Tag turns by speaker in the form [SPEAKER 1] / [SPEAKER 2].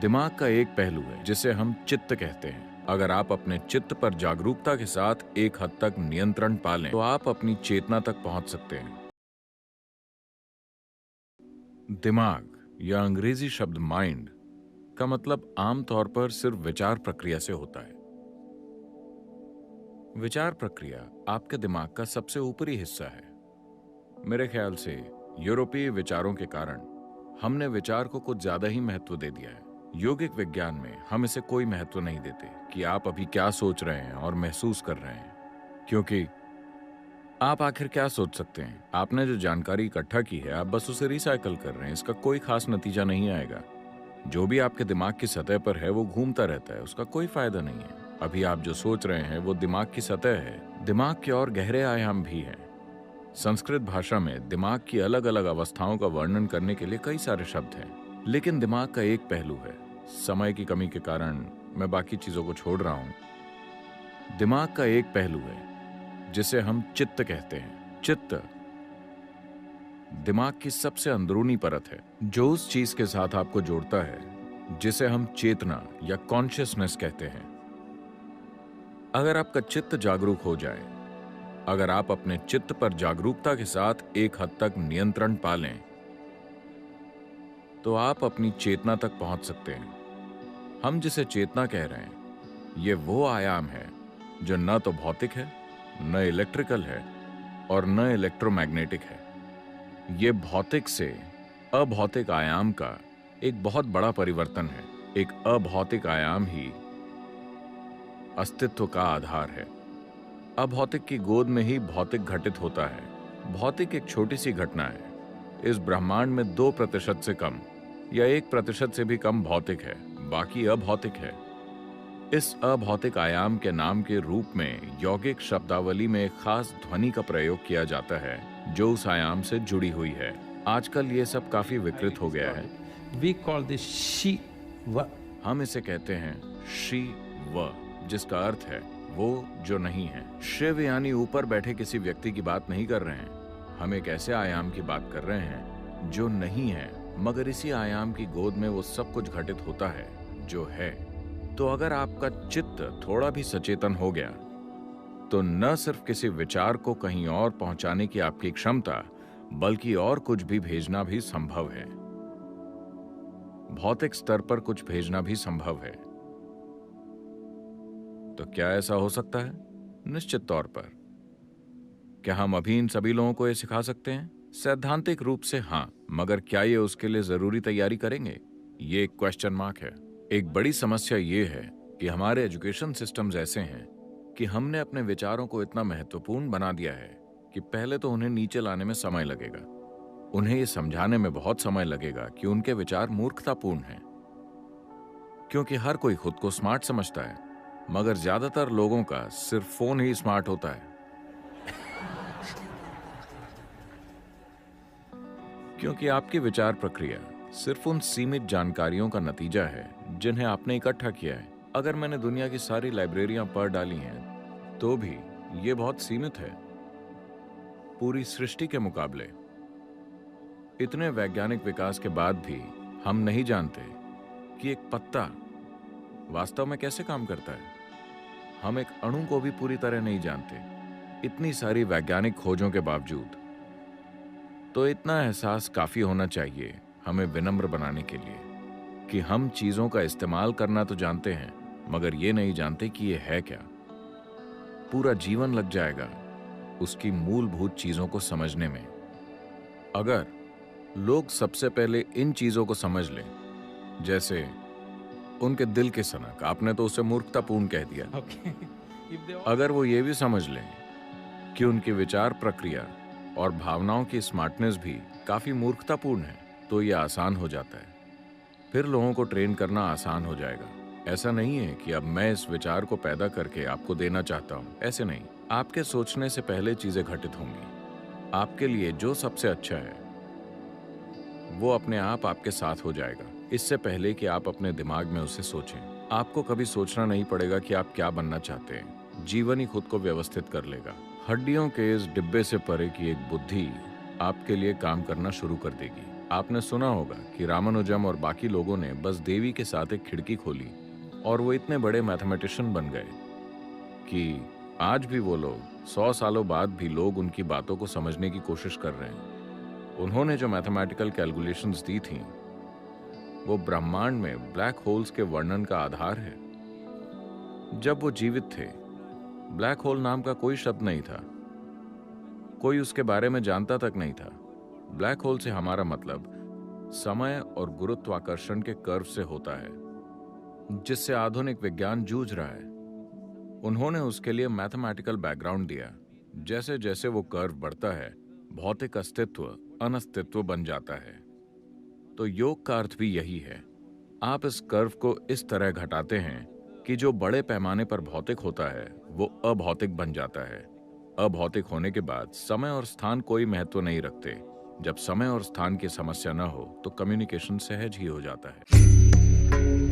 [SPEAKER 1] दिमाग का एक पहलू है जिसे हम चित्त कहते हैं। अगर आप अपने चित्त पर जागरूकता के साथ एक हद तक नियंत्रण पालें तो आप अपनी चेतना तक पहुंच सकते हैं। दिमाग या अंग्रेजी शब्द माइंड का मतलब आमतौर पर सिर्फ विचार प्रक्रिया से होता है। विचार प्रक्रिया आपके दिमाग का सबसे ऊपरी हिस्सा है। मेरे ख्याल से यूरोपीय विचारों के कारण हमने विचार को कुछ ज्यादा ही महत्व दे दिया है। योगिक विज्ञान में हम इसे कोई महत्व नहीं देते कि आप अभी क्या सोच रहे हैं और महसूस कर रहे हैं, क्योंकि आप आखिर क्या सोच सकते हैं। आपने जो जानकारी इकट्ठा की है आप बस उसे रिसाइकल कर रहे हैं। इसका कोई खास नतीजा नहीं आएगा। जो भी आपके दिमाग की सतह पर है वो घूमता रहता है, उसका कोई फायदा नहीं है। अभी आप जो सोच रहे हैं वो दिमाग की सतह है। दिमाग के और गहरे आयाम भी हैं। संस्कृत भाषा में दिमाग की अलग अलग अवस्थाओं का वर्णन करने के लिए कई सारे शब्द हैं, लेकिन दिमाग का एक पहलू है। समय की कमी के कारण मैं बाकी चीजों को छोड़ रहा हूं। दिमाग का एक पहलू है जिसे हम चित्त कहते हैं। चित्त दिमाग की सबसे अंदरूनी परत है, जो उस चीज के साथ आपको जोड़ता है जिसे हम चेतना या कॉन्शियसनेस कहते हैं। अगर आपका चित्त जागरूक हो जाए, अगर आप अपने चित्त पर जागरूकता के साथ एक हद तक नियंत्रण पालें, तो आप अपनी चेतना तक पहुंच सकते हैं। हम जिसे चेतना कह रहे हैं, ये वो आयाम है जो न तो भौतिक है, न इलेक्ट्रिकल है और न इलेक्ट्रोमैग्नेटिक है। ये भौतिक से अभौतिक आयाम का एक बहुत बड़ा परिवर्तन है। एक अभौतिक आयाम ही अस्तित्व का आधार है। अभौतिक की गोद में ही भौतिक घटित होता है। भौतिक एक छोटी सी घटना है। इस ब्रह्मांड में 2% से कम या 1% से भी कम भौतिक है, बाकी अभौतिक है। इस अभौतिक आयाम के नाम के रूप में यौगिक शब्दावली में एक खास ध्वनि का प्रयोग किया जाता है जो उस आयाम से जुड़ी हुई है। आजकल ये सब काफी विकृत हो गया है।
[SPEAKER 2] We call this Shiva.
[SPEAKER 1] हम इसे कहते हैं शिव, जिसका अर्थ है वो जो नहीं है। शिव यानी ऊपर बैठे किसी व्यक्ति की बात नहीं कर रहे हैं। हम एक ऐसे आयाम की बात कर रहे हैं जो नहीं है, मगर इसी आयाम की गोद में वो सब कुछ घटित होता है जो है। तो अगर आपका चित्त थोड़ा भी सचेतन हो गया तो न सिर्फ किसी विचार को कहीं और पहुंचाने की आपकी क्षमता, बल्कि और कुछ भी भेजना भी संभव है। भौतिक स्तर पर कुछ भेजना भी संभव है। तो क्या ऐसा हो सकता है? निश्चित तौर पर। क्या हम अभी इन सभी लोगों को ये सिखा सकते हैं? सैद्धांतिक रूप से हाँ, मगर क्या ये उसके लिए जरूरी तैयारी करेंगे? ये एक क्वेश्चन मार्क है। एक बड़ी समस्या ये है कि हमारे एजुकेशन सिस्टम्स ऐसे हैं कि हमने अपने विचारों को इतना महत्वपूर्ण बना दिया है कि पहले तो उन्हें नीचे लाने में समय लगेगा। उन्हें ये समझाने में बहुत समय लगेगा कि उनके विचार मूर्खतापूर्ण हैं, क्योंकि हर कोई खुद को स्मार्ट समझता है, मगर ज्यादातर लोगों का सिर्फ फोन ही स्मार्ट होता है। क्योंकि आपकी विचार प्रक्रिया सिर्फ उन सीमित जानकारियों का नतीजा है जिन्हें आपने इकट्ठा किया है। अगर मैंने दुनिया की सारी लाइब्रेरियां पढ़ डाली हैं तो भी ये बहुत सीमित है पूरी सृष्टि के मुकाबले। इतने वैज्ञानिक विकास के बाद भी हम नहीं जानते कि एक पत्ता वास्तव में कैसे काम करता है। हम एक अणु को भी पूरी तरह नहीं जानते, इतनी सारी वैज्ञानिक खोजों के बावजूद। तो इतना एहसास काफी होना चाहिए हमें विनम्र बनाने के लिए कि हम चीजों का इस्तेमाल करना तो जानते हैं, मगर ये नहीं जानते कि ये है क्या। पूरा जीवन लग जाएगा उसकी मूलभूत चीजों को समझने में। अगर लोग सबसे पहले इन चीजों को समझ लें, जैसे उनके दिल के सनक, आपने तो उसे मूर्खतापूर्ण कह दिया। अगर वो ये भी समझ लें कि उनकी विचार प्रक्रिया और भावनाओं की स्मार्टनेस भी काफी मूर्खतापूर्ण है, तो ये आसान हो जाता है। फिर लोगों को ट्रेन करना आसान हो जाएगा। ऐसा नहीं है कि अब मैं इस विचार को पैदा करके आपको देना चाहता हूं, ऐसे नहीं। आपके सोचने से पहले चीजें घटित होंगी। आपके लिए जो सबसे अच्छा है वो अपने आप आपके साथ हो जाएगा, इससे पहले कि आप अपने दिमाग में उसे सोचें। आपको कभी सोचना नहीं पड़ेगा कि आप क्या बनना चाहते हैं। जीवन ही खुद को व्यवस्थित कर लेगा। हड्डियों के इस डिब्बे से परे की एक बुद्धि आपके लिए काम करना शुरू कर देगी। आपने सुना होगा कि रामानुजम और बाकी लोगों ने बस देवी के साथ एक खिड़की खोली और वो इतने बड़े मैथमेटिशियन बन गए कि आज भी वो लोग 100 सालों बाद भी लोग उनकी बातों को समझने की कोशिश कर रहे हैं। उन्होंने जो मैथमेटिकल कैलकुलेशंस दी थी वो ब्रह्मांड में ब्लैक होल्स के वर्णन का आधार है। जब वो जीवित थे, ब्लैक होल नाम का कोई शब्द नहीं था, कोई उसके बारे में जानता तक नहीं था। ब्लैक होल से हमारा मतलब समय और गुरुत्वाकर्षण के कर्व से होता है, जिससे आधुनिक विज्ञान जूझ रहा है। उन्होंने उसके लिए मैथमेटिकल बैकग्राउंड दिया। जैसे जैसे वो कर्व बढ़ता है, भौतिक अस्तित्व अनस्तित्व बन जाता है। तो योग का अर्थ भी यही है। आप इस कर्व को इस तरह घटाते हैं कि जो बड़े पैमाने पर भौतिक होता है वो अभौतिक बन जाता है। अभौतिक होने के बाद समय और स्थान कोई महत्व नहीं रखते। जब समय और स्थान की समस्या न हो तो कम्युनिकेशन सहज ही हो जाता है।